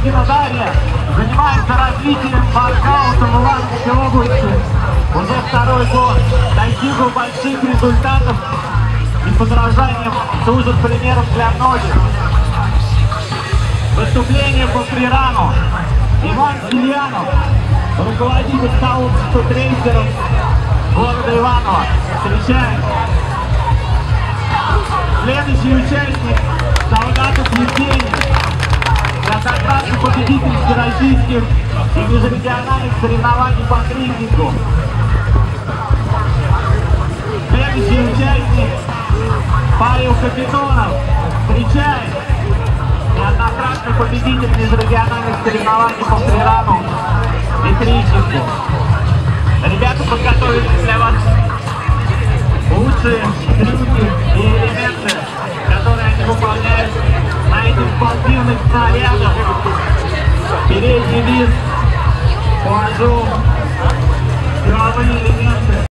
Лебедкина Дарья занимается развитием воркаута в Ивановской области. Уже второй год достигла больших результатов и подражанием служит примером для многих. Выступление по фрирану. Иван Сильянов, руководитель сообщества трейсеров города Иваново. Встречаем. Следующий участник — Солдатов Евгений, неоднократный победитель всероссийских и межрегиональных соревнований по тренингу. Следующий участник — Павел Капитонов. Встречаем. Неоднократный победитель межрегиональных соревнований по фрирану и тренингу. Ребята подготовили для вас лучшие трюки и элементы, которые они выполняют на этих спортивных снарядах. Передний вид, положу, силовые элементы.